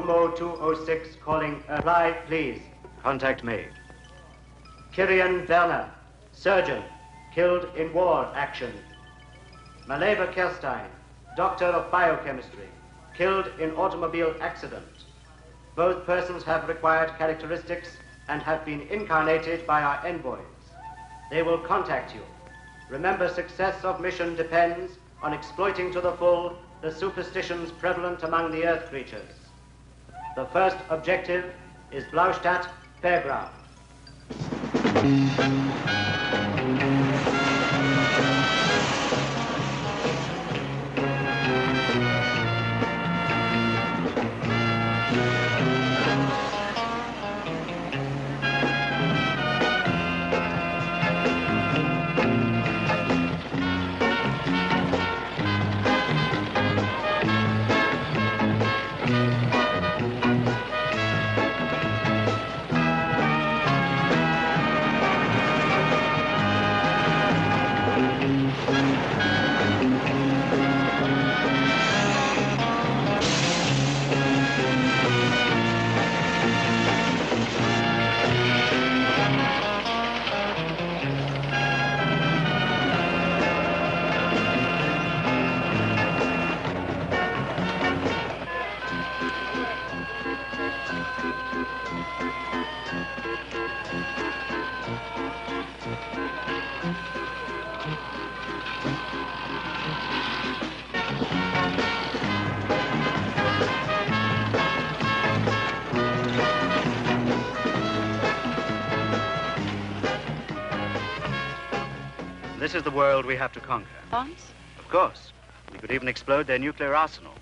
Umo 206 calling reply, please. Contact made. Kirian Werner, surgeon, killed in war action. Maleva Kerstein, doctor of biochemistry, killed in automobile accident. Both persons have required characteristics and have been incarnated by our envoys. They will contact you. Remember, success of mission depends on exploiting to the full the superstitions prevalent among the Earth creatures. The first objective is Blaustadt Fairground. This is the world we have to conquer. Bombs? Of course. We could even explode their nuclear arsenal.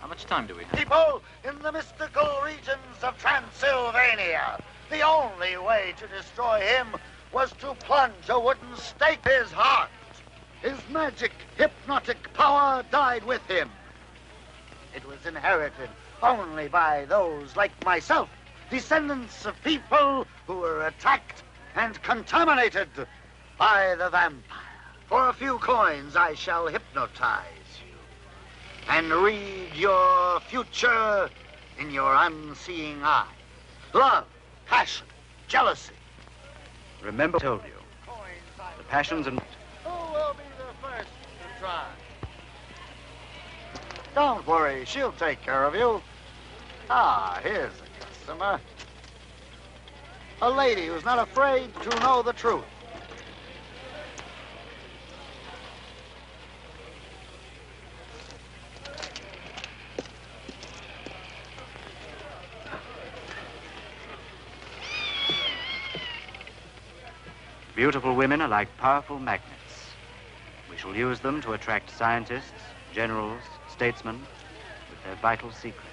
How much time do we have? People in the mystical regions of Transylvania, the only way to destroy him was to plunge a wooden stake in his heart. His magic, hypnotic power died with him. It was inherited only by those like myself, descendants of people who were attacked and contaminated by the vampire. For a few coins, I shall hypnotize you and read your future in your unseeing eye. Love, passion, jealousy. Remember I told you. The passions and... Who will be the first to try? Don't worry, she'll take care of you. Ah, here's a customer. A lady who's not afraid to know the truth. Beautiful women are like powerful magnets. We shall use them to attract scientists, generals, statesmen with their vital secrets.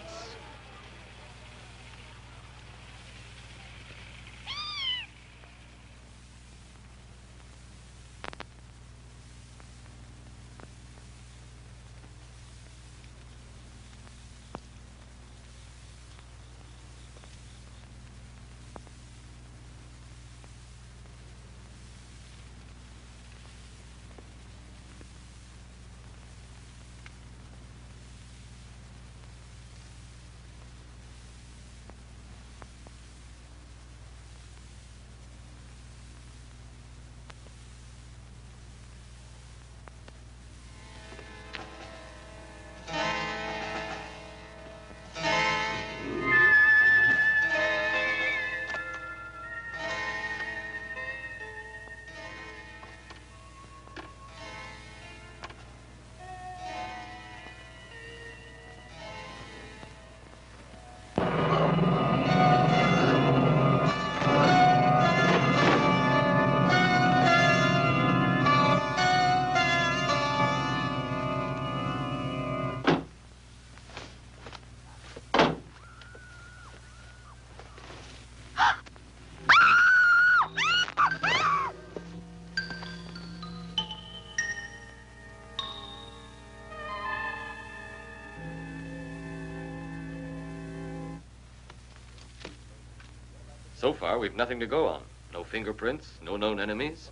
So far, we've nothing to go on. No fingerprints, no known enemies.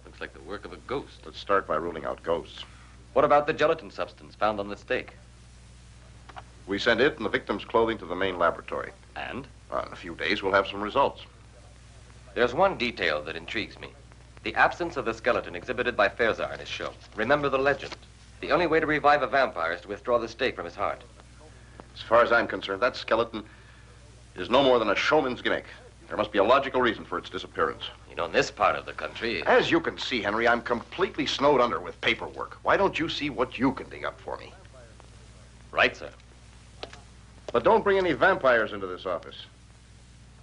Looks like the work of a ghost. Let's start by ruling out ghosts. What about the gelatin substance found on the stake? We send it and the victim's clothing to the main laboratory. And? In a few days, we'll have some results. There's one detail that intrigues me. The absence of the skeleton exhibited by Fairzar in his show. Remember the legend. The only way to revive a vampire is to withdraw the stake from his heart. As far as I'm concerned, that skeleton is no more than a showman's gimmick. There must be a logical reason for its disappearance. You know, in this part of the country... As you can see, Henry, I'm completely snowed under with paperwork. Why don't you see what you can dig up for me? Right, sir. But don't bring any vampires into this office.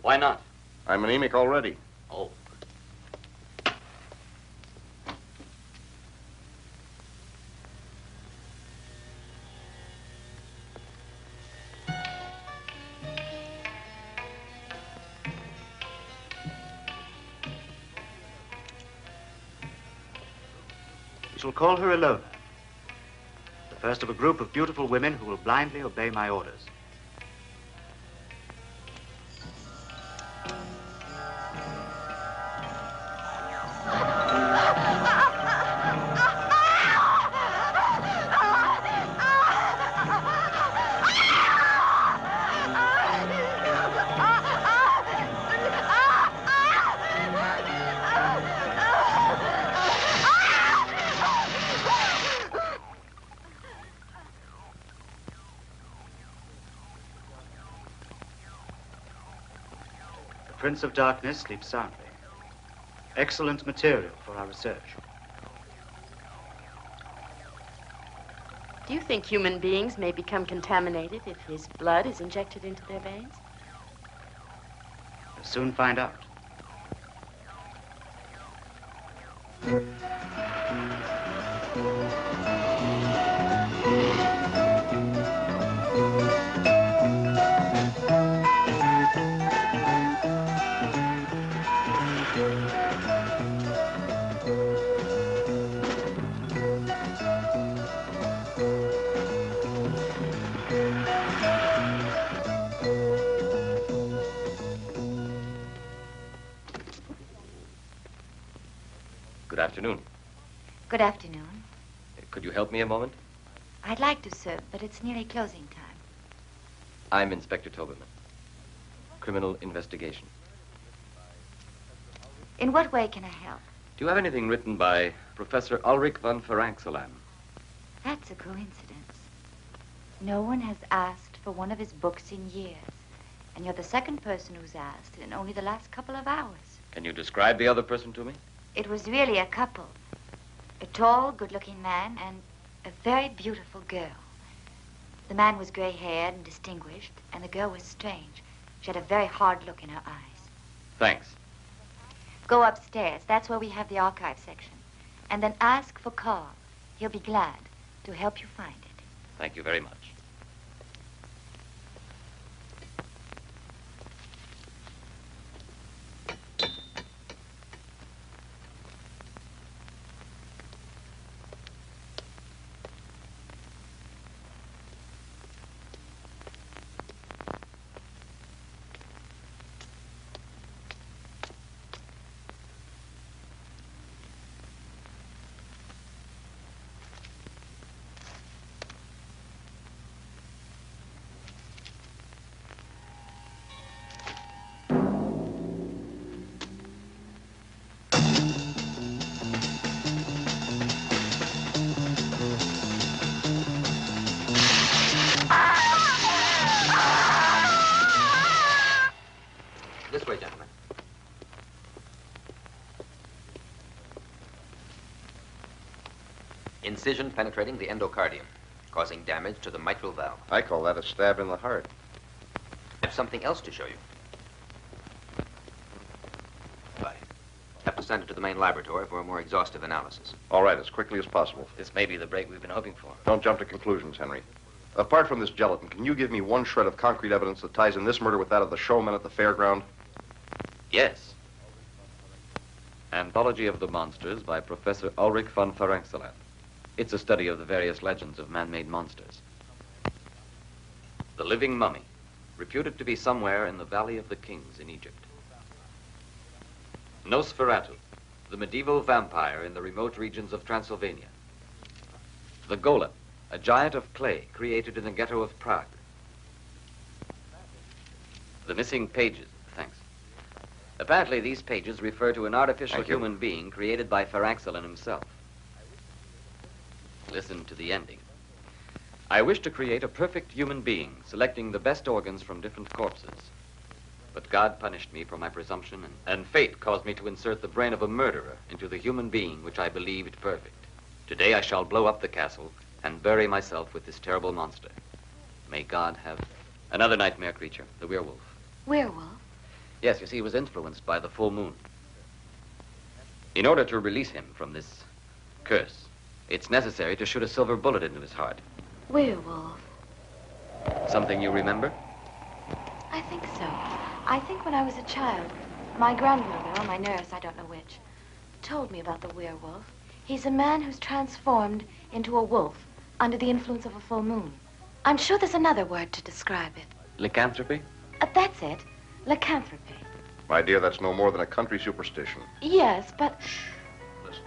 Why not? I'm anemic already. Oh. We shall call her Ilona. The first of a group of beautiful women who will blindly obey my orders. The Prince of Darkness sleeps soundly. Excellent material for our research. Do you think human beings may become contaminated if his blood is injected into their veins? We'll soon find out. Good afternoon. Good afternoon. Could you help me a moment? I'd like to, sir, but it's nearly closing time. I'm Inspector Toberman. Criminal investigation. In what way can I help? Do you have anything written by Professor Ulrich von Ferenxelam? That's a coincidence. No one has asked for one of his books in years. And you're the second person who's asked in only the last couple of hours. Can you describe the other person to me? It was really a couple. A tall, good-looking man and a very beautiful girl. The man was gray-haired and distinguished, and the girl was strange. She had a very hard look in her eyes. Thanks. Go upstairs. That's where we have the archive section. And then ask for Carl. He'll be glad to help you find it. Thank you very much. This way, gentlemen. Incision penetrating the endocardium, causing damage to the mitral valve. I call that a stab in the heart. I have something else to show you. Bye. Have to send it to the main laboratory for a more exhaustive analysis. All right, as quickly as possible. This may be the break we've been hoping for. Don't jump to conclusions, Henry. Apart from this gelatin, can you give me one shred of concrete evidence that ties in this murder with that of the showman at the fairground? Yes. Anthology of the Monsters by Professor Ulrich von Ferenxelam. It's a study of the various legends of man-made monsters. The living mummy, reputed to be somewhere in the Valley of the Kings in Egypt. Nosferatu, the medieval vampire in the remote regions of Transylvania. The golem, a giant of clay created in the ghetto of Prague. The missing pages. Thanks. Apparently, these pages refer to an artificial Thank you. human being created by Faraxelin himself. Listen to the ending. I wish to create a perfect human being, selecting the best organs from different corpses. But God punished me for my presumption, and fate caused me to insert the brain of a murderer into the human being which I believed perfect. Today I shall blow up the castle and bury myself with this terrible monster. May God have another nightmare creature, the werewolf. Werewolf? Yes, you see, he was influenced by the full moon. In order to release him from this curse, it's necessary to shoot a silver bullet into his heart. Werewolf. Something you remember? I think so. I think when I was a child, my grandmother or my nurse, I don't know which, told me about the werewolf. He's a man who's transformed into a wolf under the influence of a full moon. I'm sure there's another word to describe it. Lycanthropy? That's it. Lycanthropy. My dear, that's no more than a country superstition. Yes, but... Listen.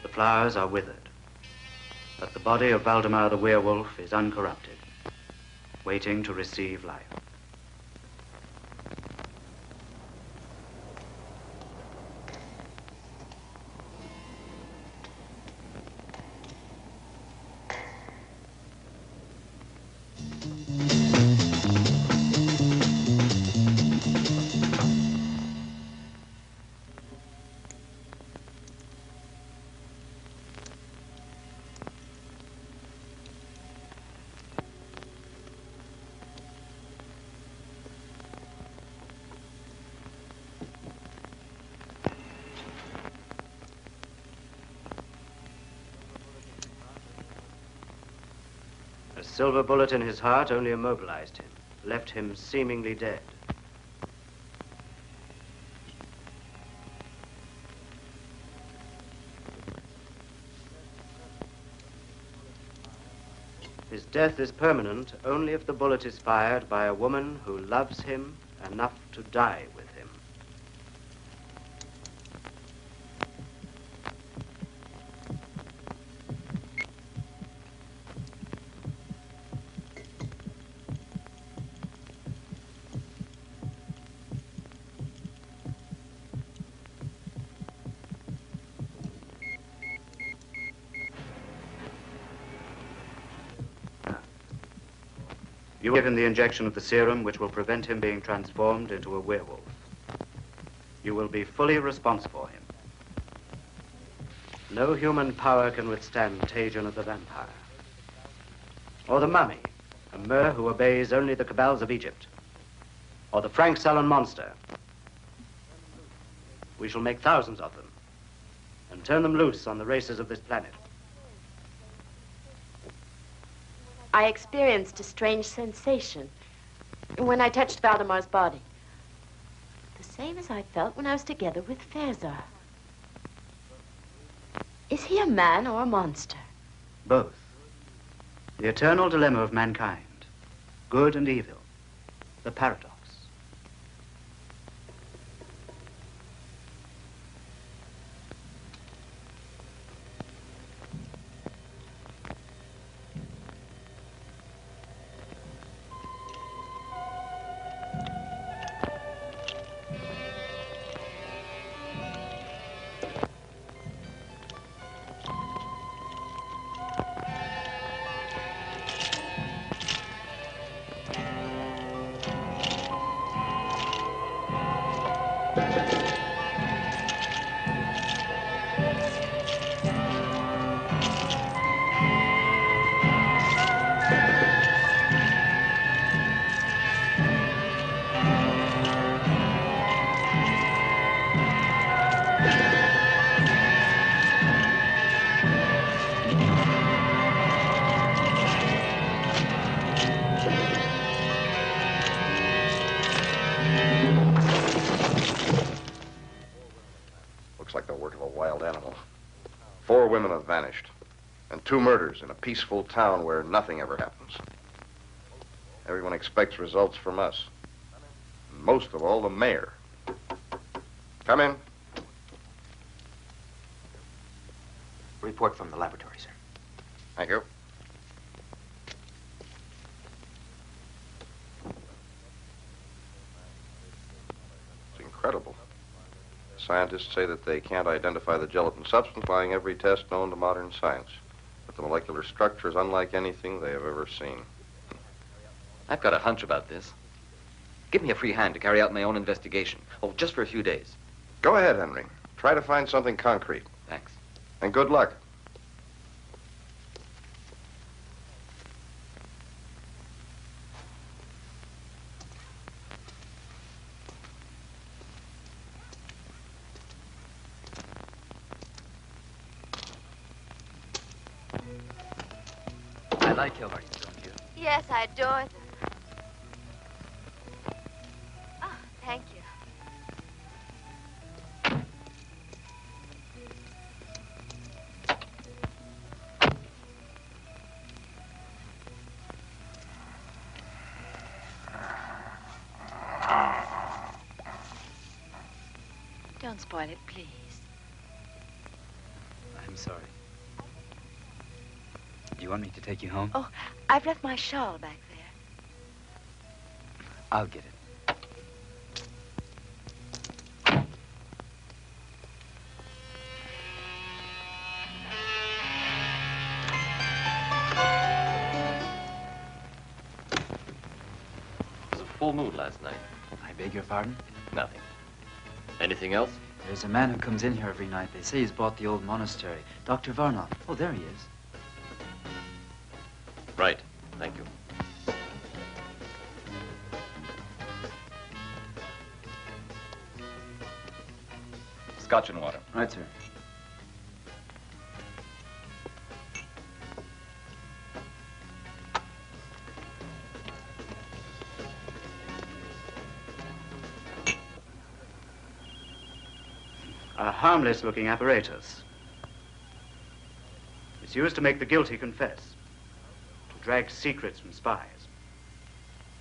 The flowers are withered, but the body of Valdemar the werewolf is uncorrupted, waiting to receive life. A silver bullet in his heart only immobilized him, left him seemingly dead. His death is permanent only if the bullet is fired by a woman who loves him enough to die with him. You will give him the injection of the serum which will prevent him being transformed into a werewolf. You will be fully responsible for him. No human power can withstand contagion of the vampire. Or the mummy, a Mer who obeys only the cabals of Egypt. Or the Frank Salon monster. We shall make thousands of them and turn them loose on the races of this planet. I experienced a strange sensation when I touched Valdemar's body. The same as I felt when I was together with Faizar. Is he a man or a monster? Both. The eternal dilemma of mankind. Good and evil. The paradox. Looks like the work of a wild animal. 4 women have vanished, and 2 murders in a peaceful town where nothing ever happens. Everyone expects results from us. And most of all, the mayor. Come in. Report from the laboratory, sir. Thank you. It's incredible. Scientists say that they can't identify the gelatin substance, applying every test known to modern science. But the molecular structure is unlike anything they have ever seen. I've got a hunch about this. Give me a free hand to carry out my own investigation. Oh, just for a few days. Go ahead, Henry. Try to find something concrete. Thanks. And good luck. I like your horses, don't you? Yes, I adore them. Oh, thank you. Don't spoil it, please. I'm sorry. Do you want me to take you home? Oh, I've left my shawl back there. I'll get it. It was a full moon last night. I beg your pardon? Nothing. Anything else? There's a man who comes in here every night. They say he's bought the old monastery. Dr. Varnoff. Oh, there he is. Right. Thank you. Scotch and water. Right, sir. A harmless-looking apparatus. It's used to make the guilty confess, to drag secrets from spies.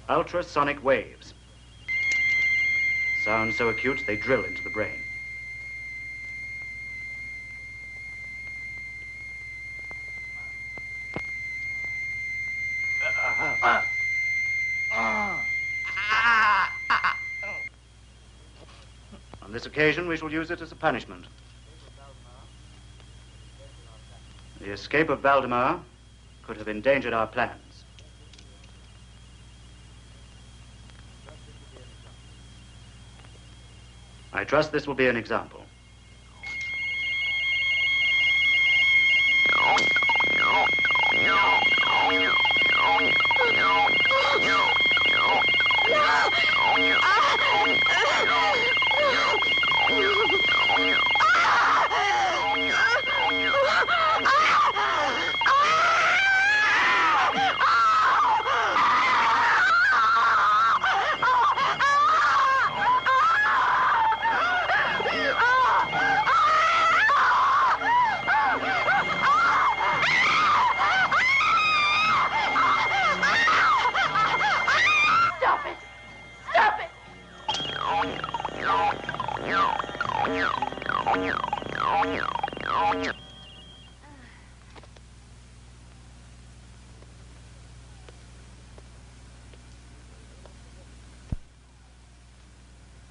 Ultrasonic waves. Sound so acute they drill into the brain. On this occasion, we shall use it as a punishment. The escape of Valdemar could have endangered our plans. I trust this will be an example.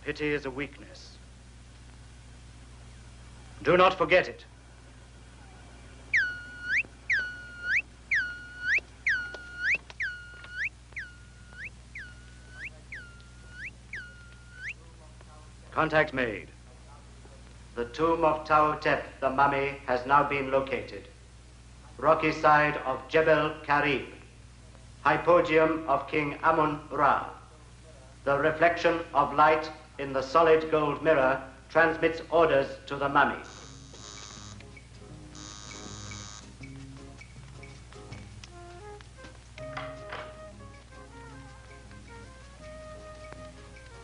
Pity is a weakness. Do not forget it. Contact made. The tomb of Taotep, the mummy, has now been located. Rocky side of Jebel Karib. Hypogeum of King Amun-Ra. The reflection of light in the solid gold mirror transmits orders to the mummy.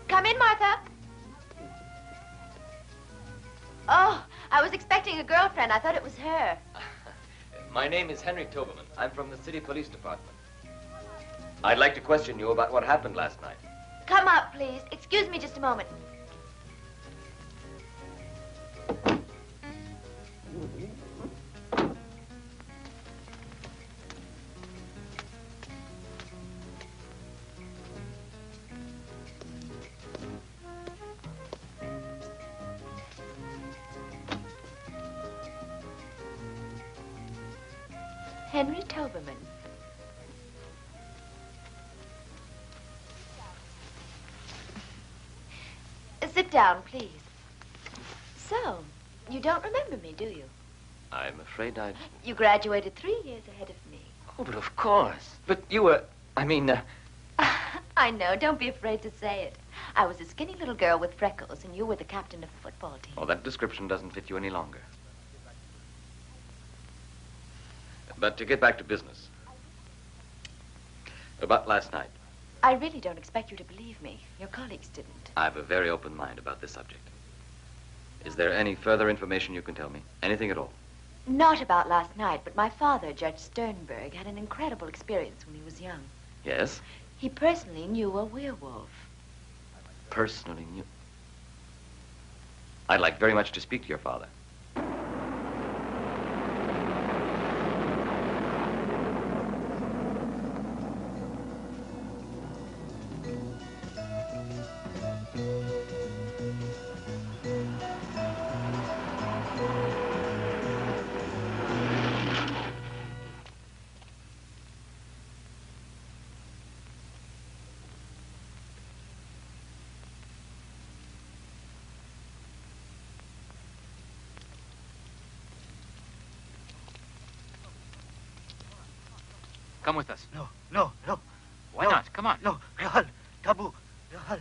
Come in, Martha. Oh, I was expecting a girlfriend. I thought it was her. My name is Henry Toberman. I'm from the city police department. I'd like to question you about what happened last night. Come up, please. Excuse me just a moment. Henry Toberman. Sit down, please. So, you don't remember me, do you? I'm afraid I... You graduated 3 years ahead of me. Oh, but of course. But you were... I know. Don't be afraid to say it. I was a skinny little girl with freckles, and you were the captain of the football team. Oh, that description doesn't fit you any longer. But to get back to business. About last night. I really don't expect you to believe me. Your colleagues didn't. I have a very open mind about this subject. Is there any further information you can tell me? Anything at all? Not about last night, but my father, Judge Sternberg, had an incredible experience when he was young. Yes? He personally knew a werewolf. Personally knew? I'd like very much to speak to your father. Come with us. No. Why not? Come on. No, Rahal, Tabu, Rahal.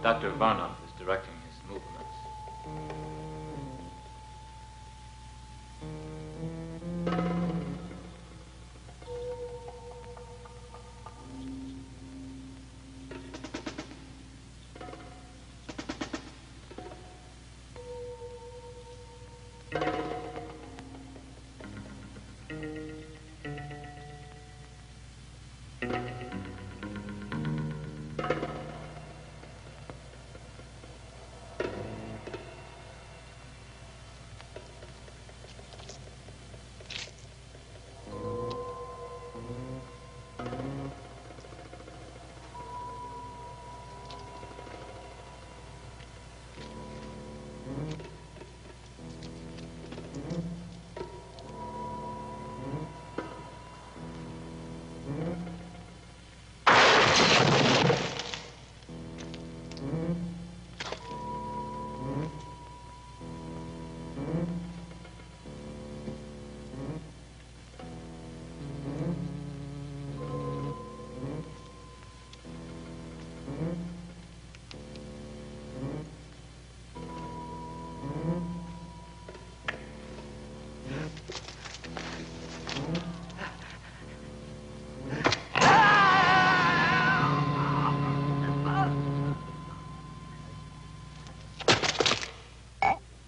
Dr. Varnov is directing his movements.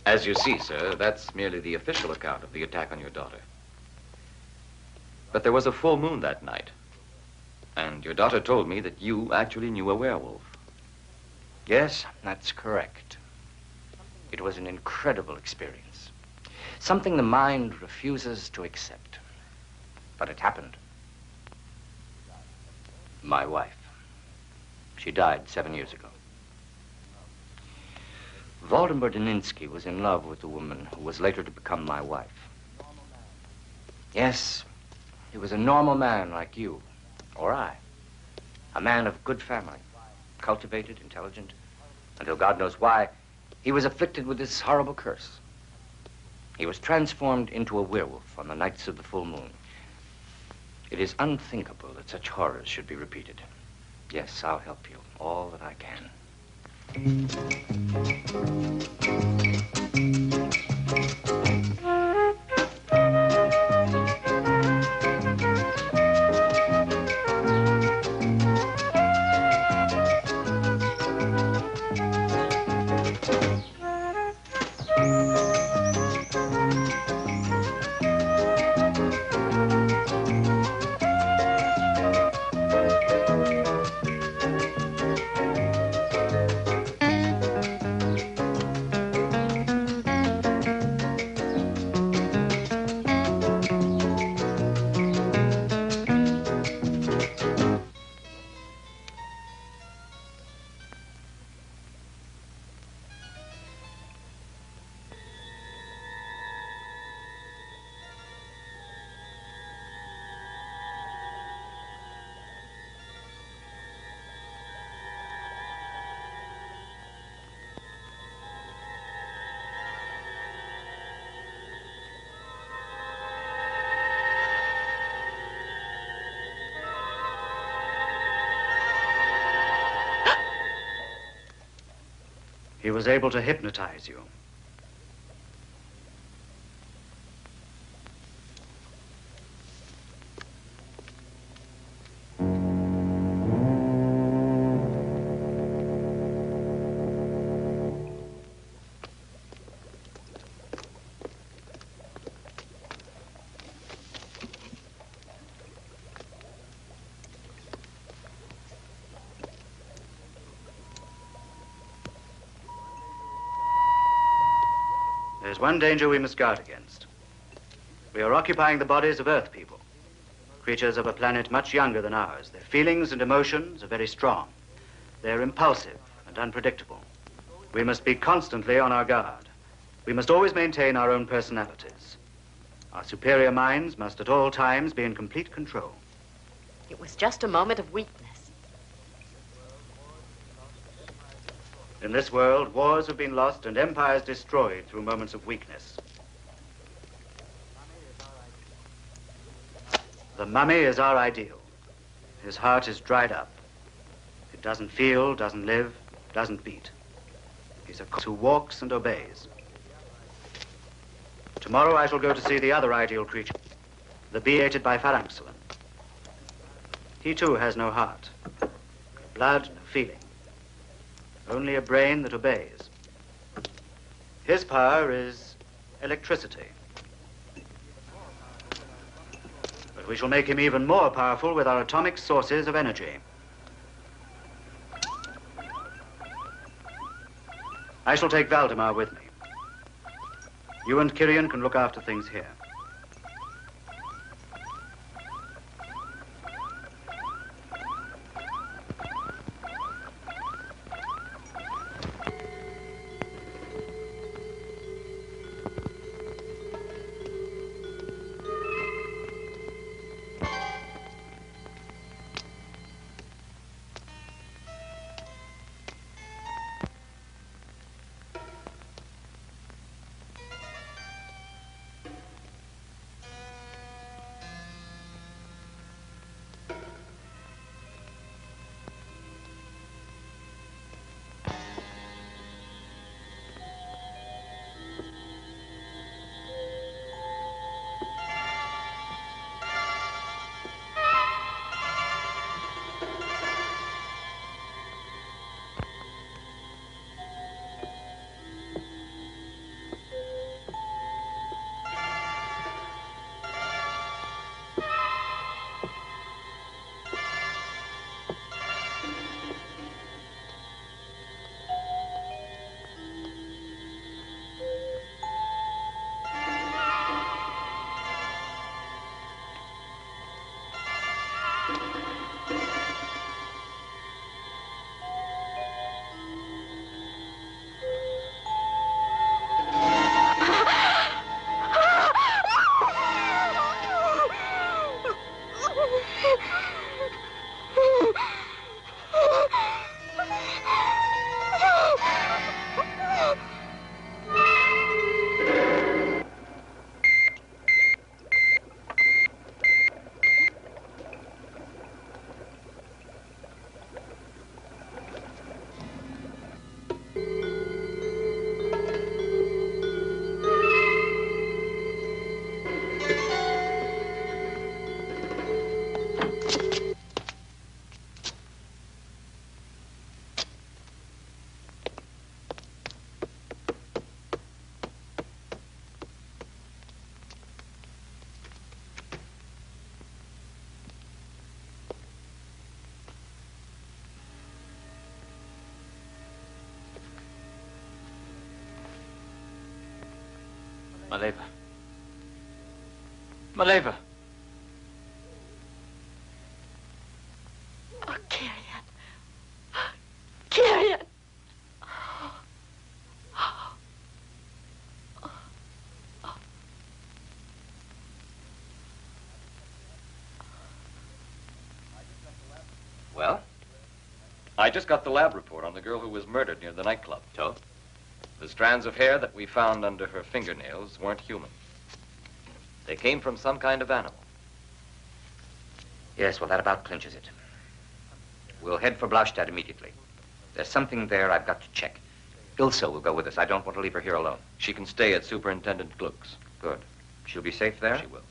As you see, sir, that's merely the official account of the attack on your daughter. But there was a full moon that night, and your daughter told me that you actually knew a werewolf. Yes, that's correct. It was an incredible experience. Something the mind refuses to accept. But it happened. My wife. She died 7 years ago. Waldemar Daninsky was in love with the woman who was later to become my wife. Yes, he was a normal man like you, or I. A man of good family, cultivated, intelligent, until God knows why, he was afflicted with this horrible curse. He was transformed into a werewolf on the nights of the full moon. It is unthinkable that such horrors should be repeated. Yes, I'll help you, all that I can. He was able to hypnotize you. There's one danger we must guard against. We are occupying the bodies of Earth people, creatures of a planet much younger than ours. Their feelings and emotions are very strong. They're impulsive and unpredictable. We must be constantly on our guard. We must always maintain our own personalities. Our superior minds must at all times be in complete control. It was just a moment of weakness. In this world, wars have been lost and empires destroyed through moments of weakness. The mummy is our ideal. His heart is dried up. It doesn't feel, doesn't live, doesn't beat. He's a who walks and obeys. Tomorrow I shall go to see the other ideal creature, the bee hated by Phalanxolin. He too has no heart, blood, no feeling, only a brain that obeys. His power is electricity. But we shall make him even more powerful with our atomic sources of energy. I shall take Valdemar with me. You and Kyrian can look after things here. Maleva. Maleva. Oh, Kyrian. Kyrian. Well, I just got the lab report on the girl who was murdered near the nightclub. So? The strands of hair that we found under her fingernails weren't human. They came from some kind of animal. Yes, well, that about clinches it. We'll head for Blaustadt immediately. There's something there I've got to check. Ilse will go with us. I don't want to leave her here alone. She can stay at Superintendent Gluck's. Good. She'll be safe there? She will.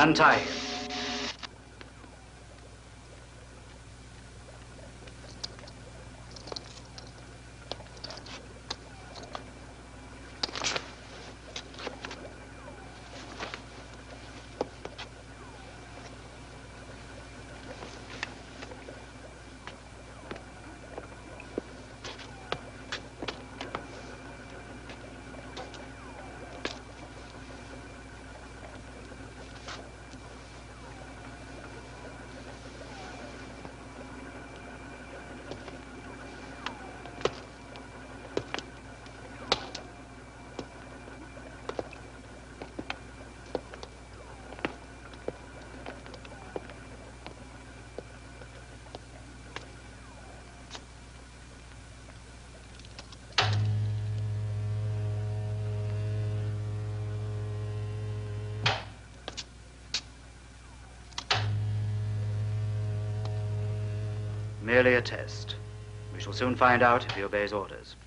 Untie him. merely a test. We shall soon find out if he obeys orders.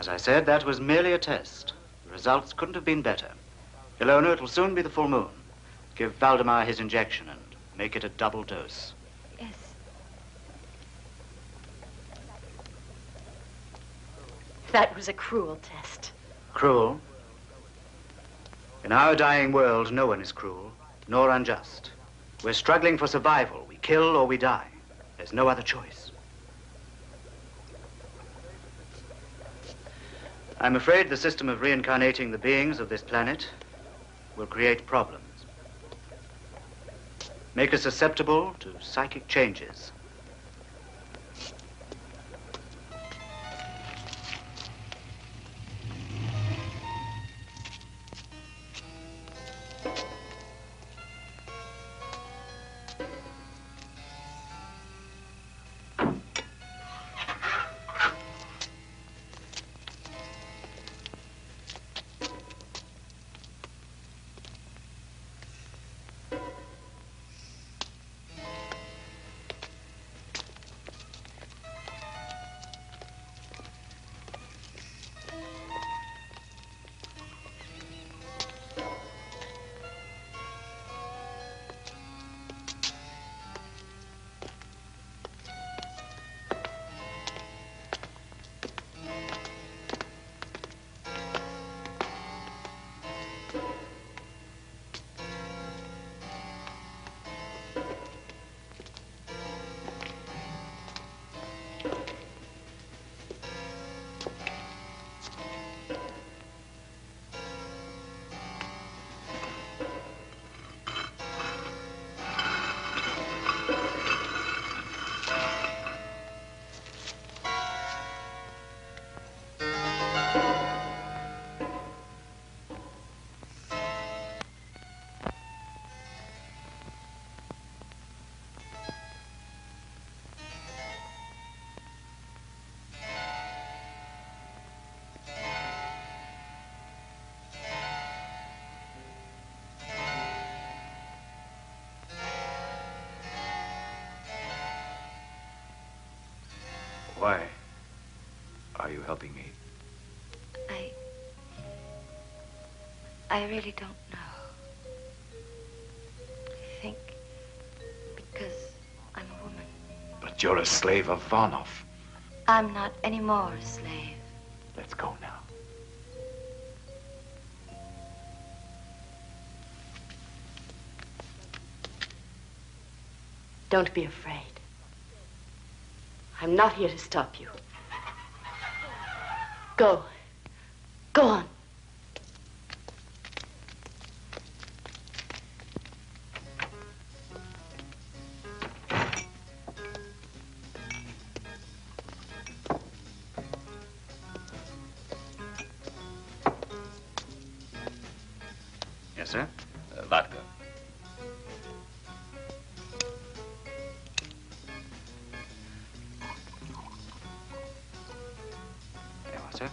As I said, that was merely a test. The results couldn't have been better. Ilona, it will soon be the full moon. Give Valdemar his injection and make it a double dose. Yes. That was a cruel test. Cruel? In our dying world, no one is cruel, nor unjust. We're struggling for survival. We kill or we die. There's no other choice. I'm afraid the system of reincarnating the beings of this planet will create problems. Make us susceptible to psychic changes. Why are you helping me? I really don't know. I think because I'm a woman. But you're a slave of Varnov. I'm not any more a slave. Let's go now. Don't be afraid. I'm not here to stop you. Go. Go on. Vodka. There you are, sir.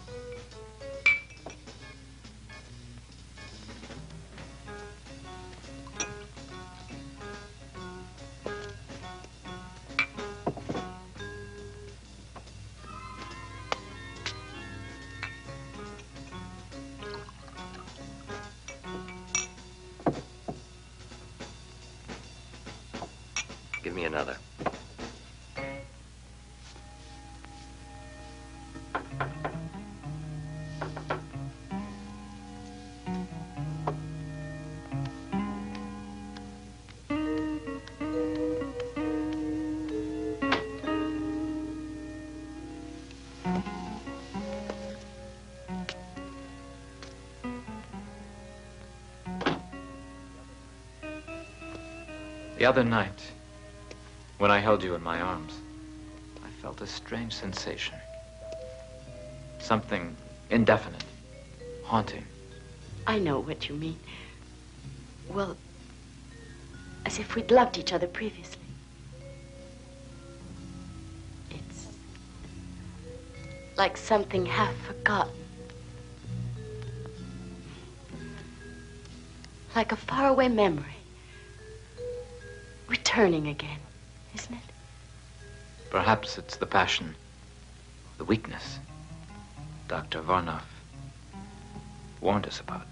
Give me another. The other night, when I held you in my arms, I felt a strange sensation. Something indefinite, haunting. I know what you mean. Well, as if we'd loved each other previously. It's like something half forgotten. Like a faraway memory. Returning again, isn't it? Perhaps it's the passion, the weakness Dr. Varnoff warned us about.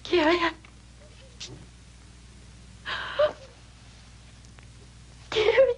Kirian. Kirian.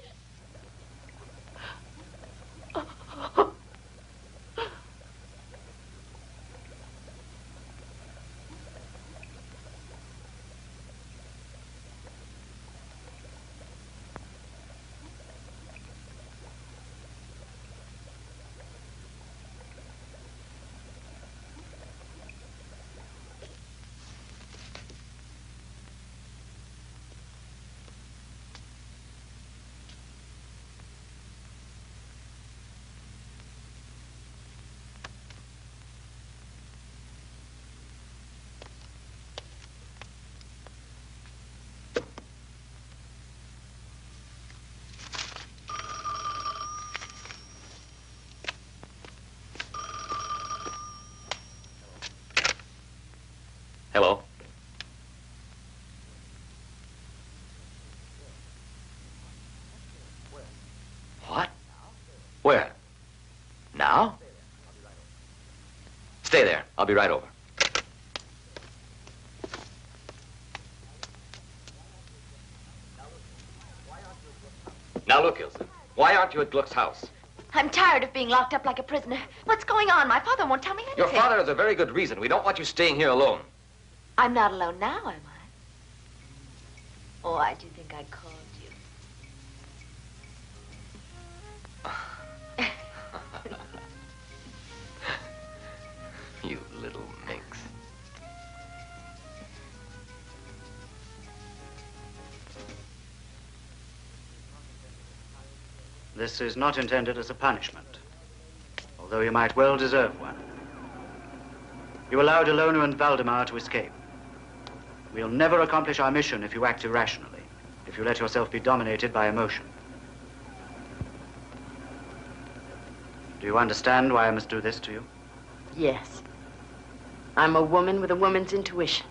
Hello. What? Where? Now? Stay there. I'll be right over. Now look, Ilse. Why aren't you at Gluck's house? I'm tired of being locked up like a prisoner. What's going on? My father won't tell me anything. Your father has a very good reason. We don't want you staying here alone. I'm not alone now, am I? Oh, I do think I called you. You little minx. This is not intended as a punishment, although you might well deserve one. You allowed Ilona and Valdemar to escape. We'll never accomplish our mission if you act irrationally. if you let yourself be dominated by emotion. Do you understand why I must do this to you? Yes. I'm a woman with a woman's intuition.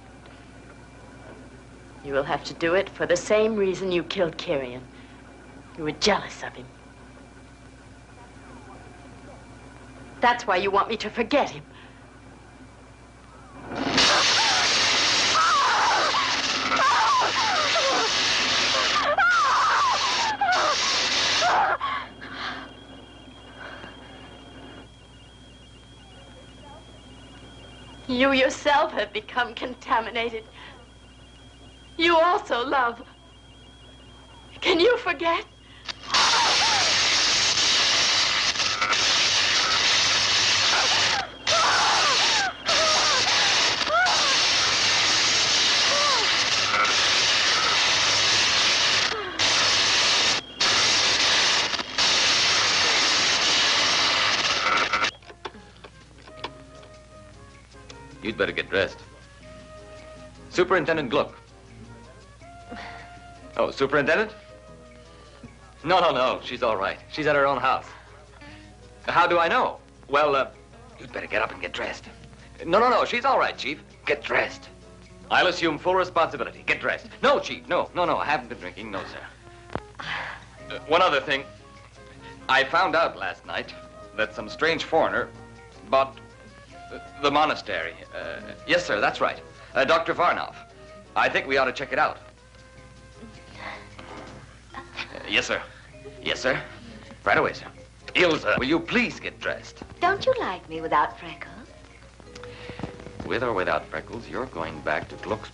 You will have to do it for the same reason you killed Kirian. You were jealous of him. That's why you want me to forget him. You yourself have become contaminated. You also love. Can you forget? You'd better get dressed. Superintendent Gluck. Oh, Superintendent? No. She's all right. She's at her own house. How do I know? Well, you'd better get up and get dressed. No. She's all right, Chief. Get dressed. I'll assume full responsibility. Get dressed. No, Chief. No. I haven't been drinking. No, sir. One other thing. I found out last night that some strange foreigner bought the monastery. Yes, sir, that's right. Dr. Varnov. I think we ought to check it out. Yes, sir. Yes, sir. Right away, sir. Ilsa, will you please get dressed? Don't you like me without freckles? With or without freckles, you're going back to Gluck's.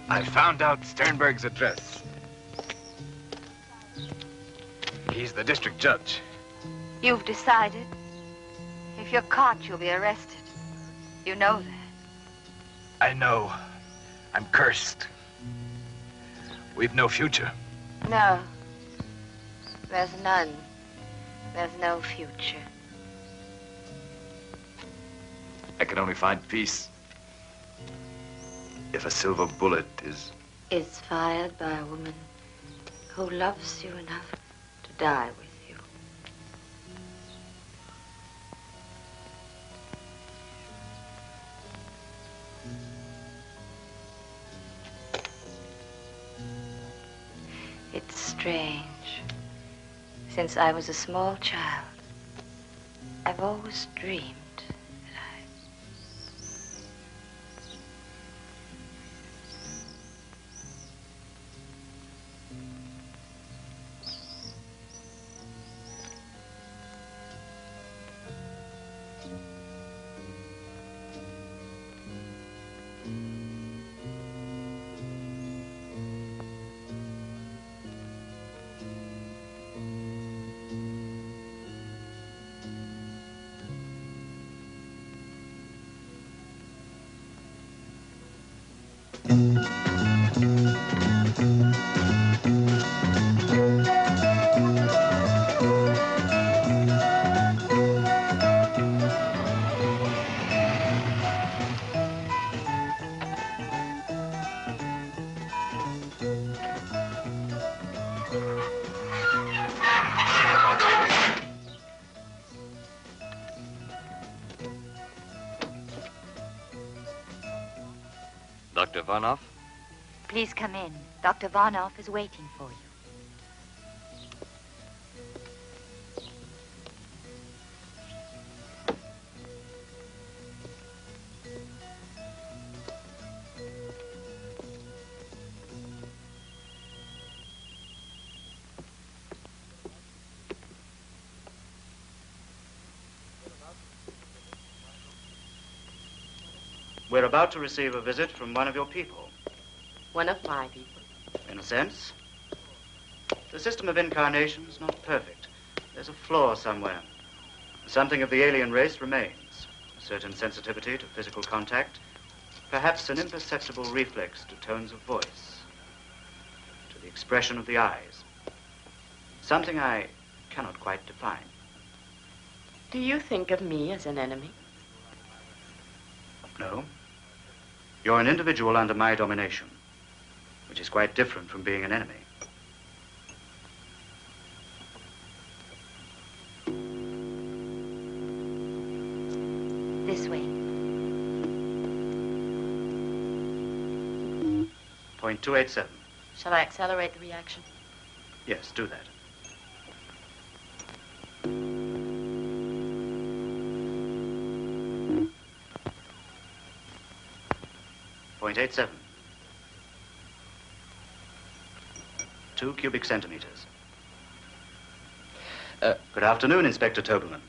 I found out Sternberg's address. He's the district judge. You've decided. If you're caught, you'll be arrested. You know that. I know. I'm cursed. We've no future. No. There's none. There's no future. I can only find peace if a silver bullet is... It's fired by a woman who loves you enough to die with you. It's strange. Since I was a small child, I've always dreamed Dr. Varnov? Please come in. Dr. Varnov is waiting for you. We're about to receive a visit from one of your people. One of my people. In a sense. The system of incarnation is not perfect. There's a flaw somewhere. Something of the alien race remains. certain sensitivity to physical contact, perhaps an imperceptible reflex to tones of voice, to the expression of the eyes. Something I cannot quite define. Do you think of me as an enemy? No. You're an individual under my domination, which is quite different from being an enemy. This way. Point 287. Shall I accelerate the reaction? Yes, do that. Point 87. 2 cubic centimeters. Good afternoon, Inspector Tobelman.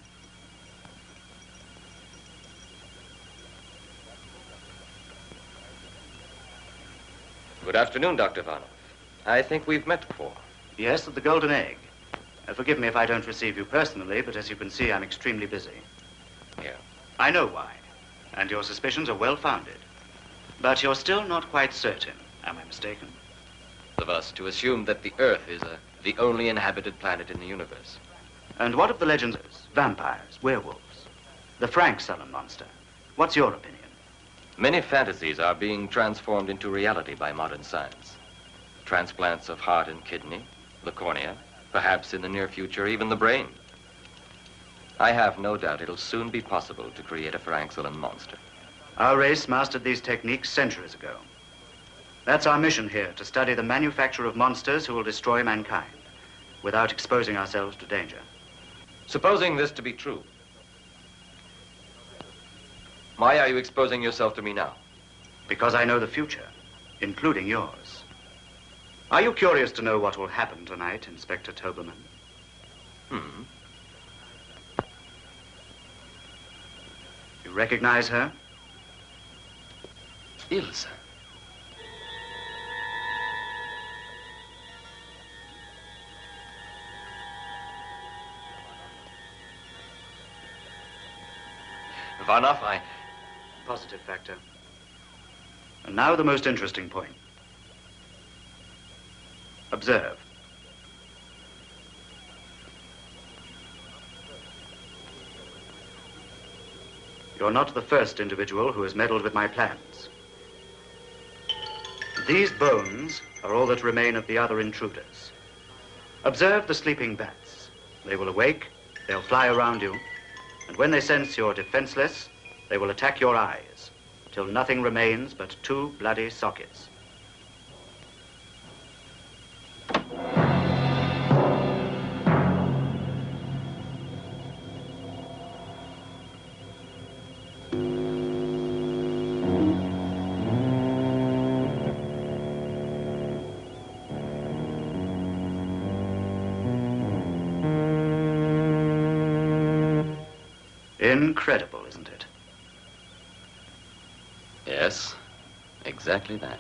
Good afternoon, Dr. Varnoff. I think we've met before. Yes, at the Golden Egg. Forgive me if I don't receive you personally, but as you can see, I'm extremely busy. Yeah. I know why, and your suspicions are well-founded. But you're still not quite certain. Am I mistaken? Of us to assume that the Earth is the only inhabited planet in the universe. And what of the legends? Vampires, werewolves, the Frank Sullen monster. What's your opinion? Many fantasies are being transformed into reality by modern science. Transplants of heart and kidney, the cornea, perhaps in the near future, even the brain. I have no doubt it'll soon be possible to create a Frank Sullen monster. Our race mastered these techniques centuries ago. That's our mission here, to study the manufacture of monsters who will destroy mankind without exposing ourselves to danger. Supposing this to be true, why are you exposing yourself to me now? Because I know the future, including yours. Are you curious to know what will happen tonight, Inspector Tobelman? You recognize her? Ilse. Varnoff, Positive factor. And now the most interesting point. Observe. You're not the first individual who has meddled with my plans. These bones are all that remain of the other intruders. Observe the sleeping bats. They will awake, they'll fly around you, and when they sense you're defenseless, they will attack your eyes, till nothing remains but 2 bloody sockets. Incredible, isn't it? Yes, exactly that.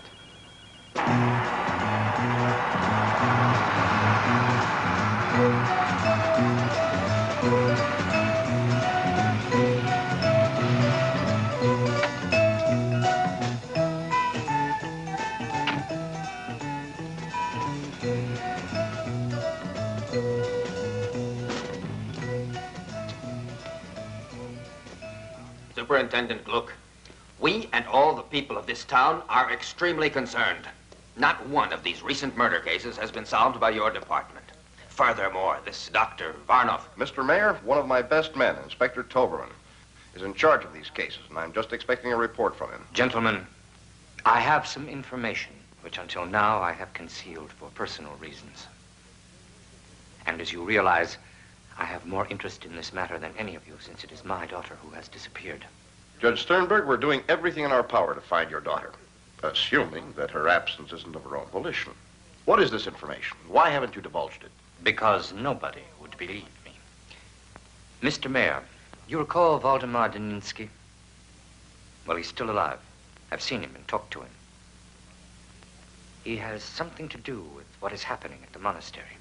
Superintendent Gluck, we and all the people of this town are extremely concerned. Not one of these recent murder cases has been solved by your department. Furthermore, this Dr. Varnoff... Mr. Mayor, one of my best men, Inspector Toberman, is in charge of these cases, and I'm just expecting a report from him. Gentlemen, I have some information which until now I have concealed for personal reasons. And as you realize, I have more interest in this matter than any of you, since it is my daughter who has disappeared. Judge Sternberg, we're doing everything in our power to find your daughter, assuming that her absence isn't of her own volition. What is this information? Why haven't you divulged it? Because nobody would believe me. Mr. Mayor, you recall Waldemar Daninsky? Well, he's still alive. I've seen him and talked to him. He has something to do with what is happening at the monastery.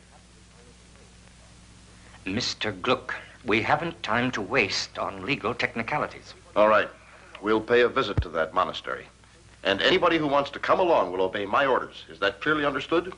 Mr. Gluck, we haven't time to waste on legal technicalities. All right. We'll pay a visit to that monastery. And anybody who wants to come along will obey my orders. Is that clearly understood?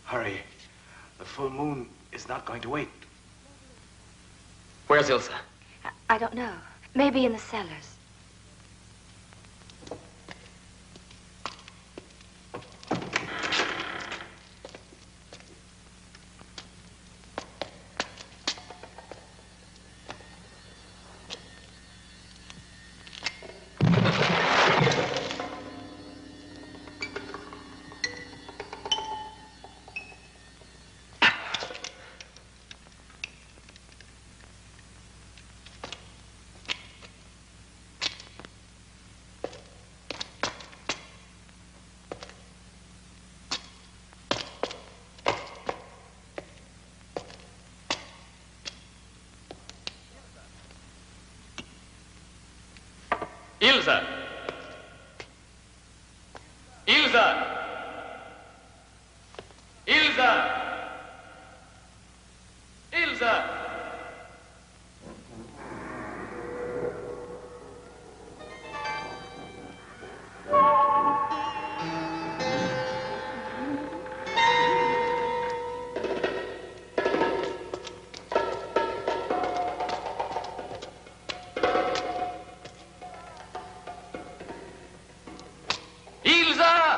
Hurry. The full moon is not going to wait. Where's Ilsa? I don't know. Maybe in the cellars. Ilsa! Ilsa! Ilsa! Ilsa! Ilsa!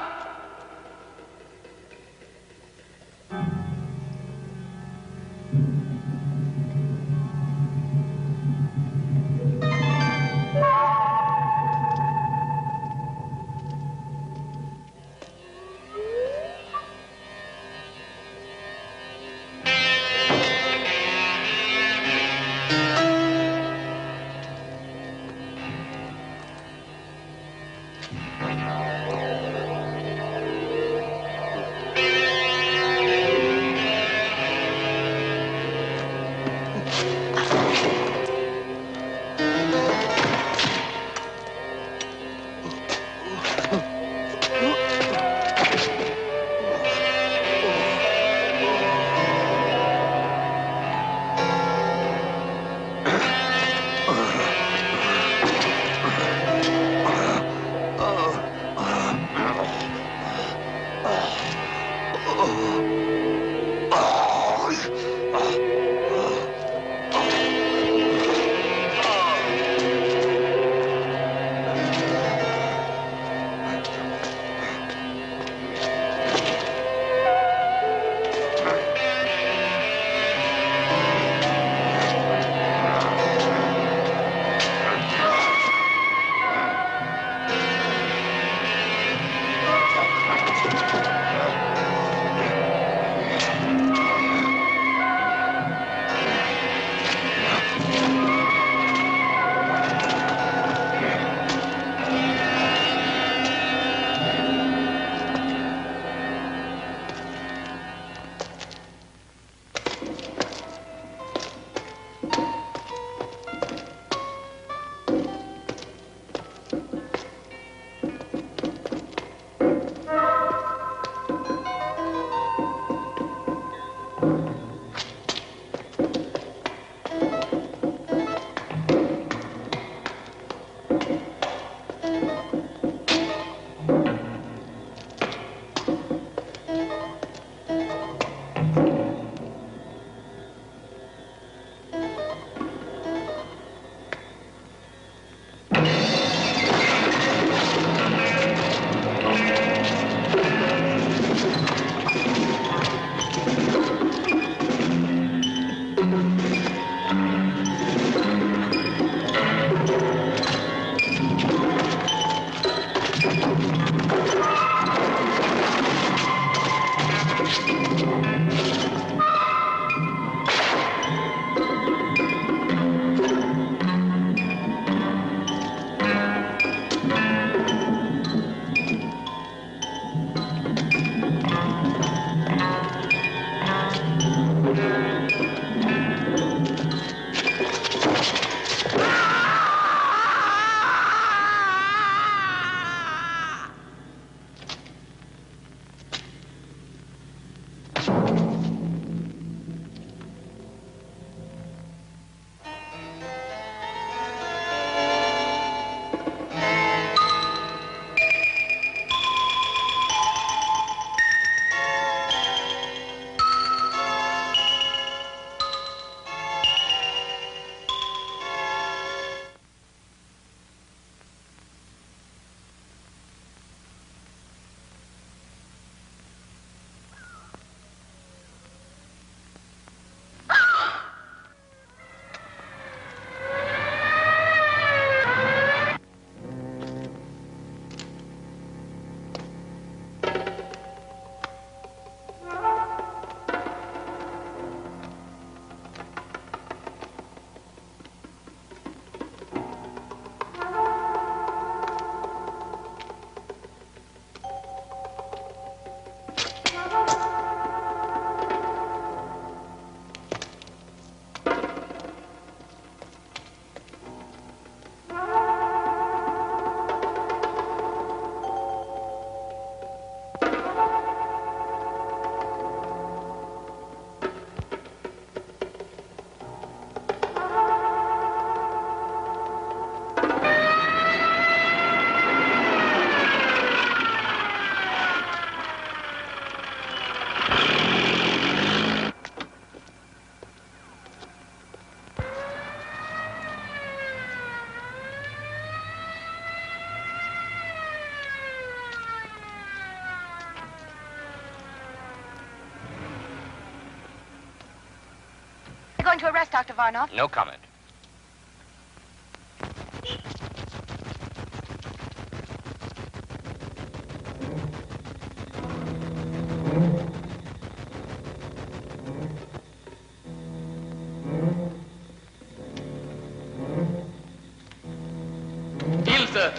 going to arrest Dr. Varnoff? No comment. Sir.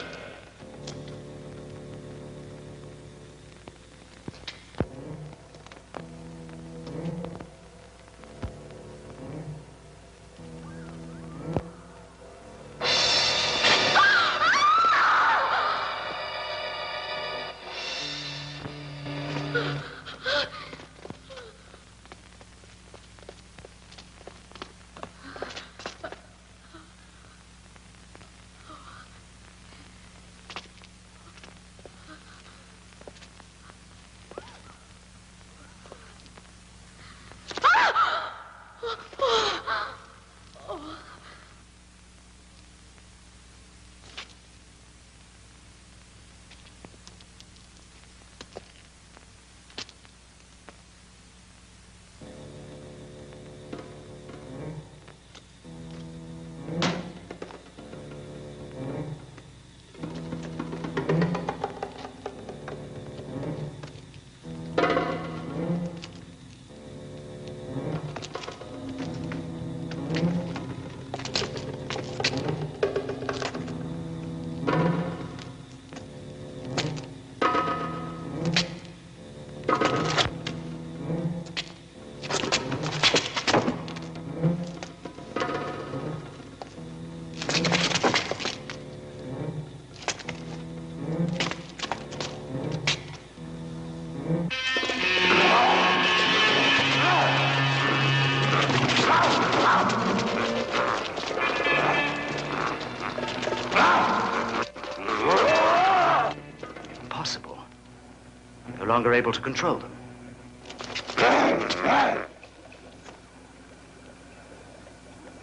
No longer able to control them.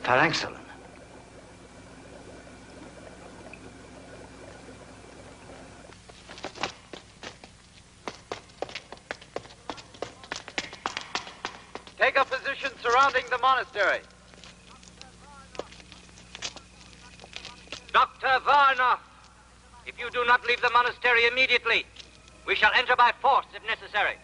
Phalanxolin. Take a position surrounding the monastery. Dr. Varnoff, if you do not leave the monastery immediately, we shall enter by force if necessary.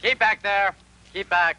Keep back there. Keep back.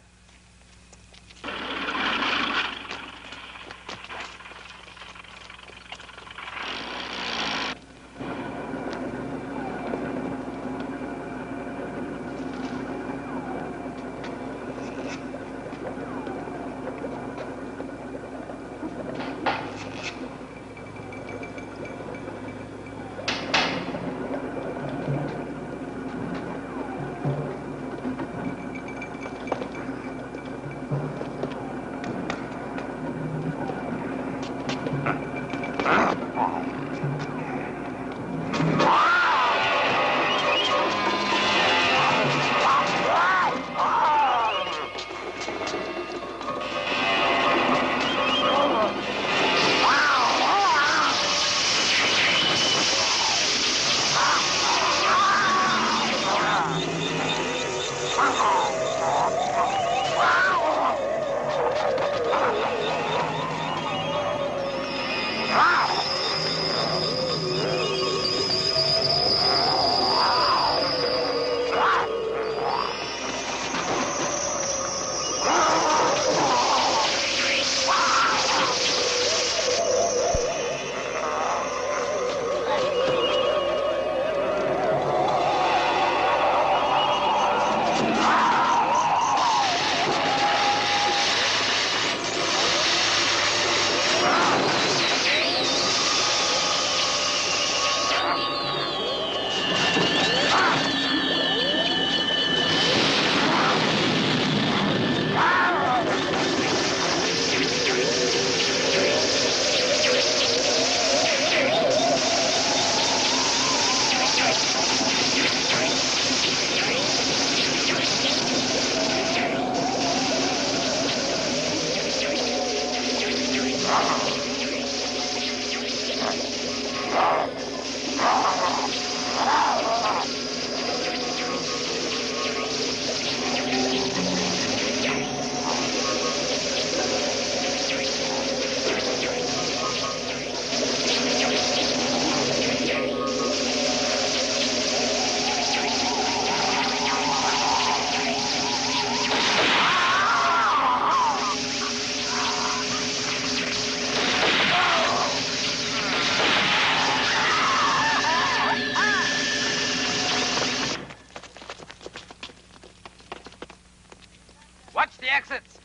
Watch the exits.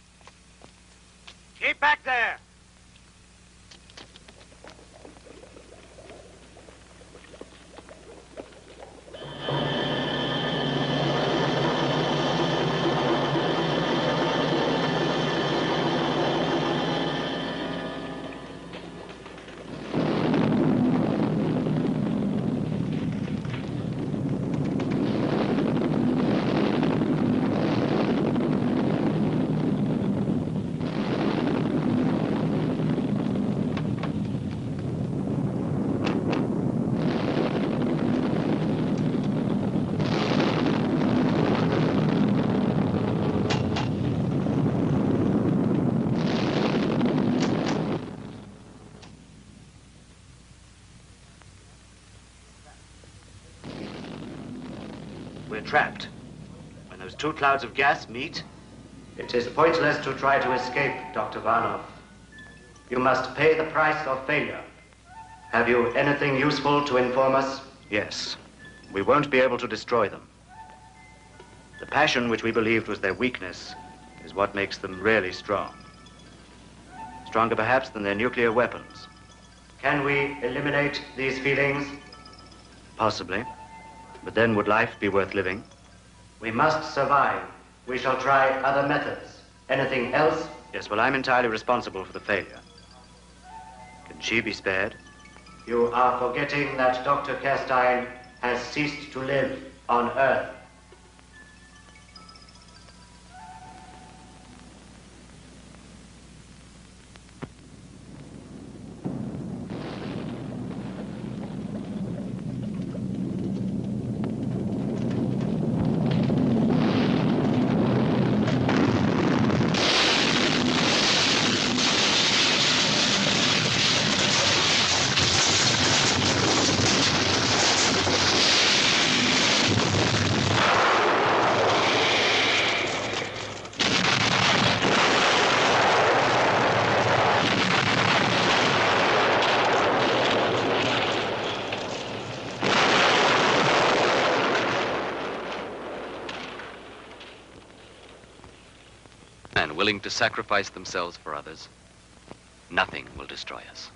Keep back there. We're trapped. When those two clouds of gas meet, it is pointless to try to escape, Dr. Varnov. You must pay the price of failure. Have you anything useful to inform us? Yes. We won't be able to destroy them. The passion which we believed was their weakness is what makes them really strong. Stronger perhaps than their nuclear weapons. Can we eliminate these feelings? Possibly. But then would life be worth living? We must survive. We shall try other methods. Anything else? Yes, well, I'm entirely responsible for the failure. Can she be spared? You are forgetting that Dr. Kerstein has ceased to live on Earth. And willing to sacrifice themselves for others, nothing will destroy us.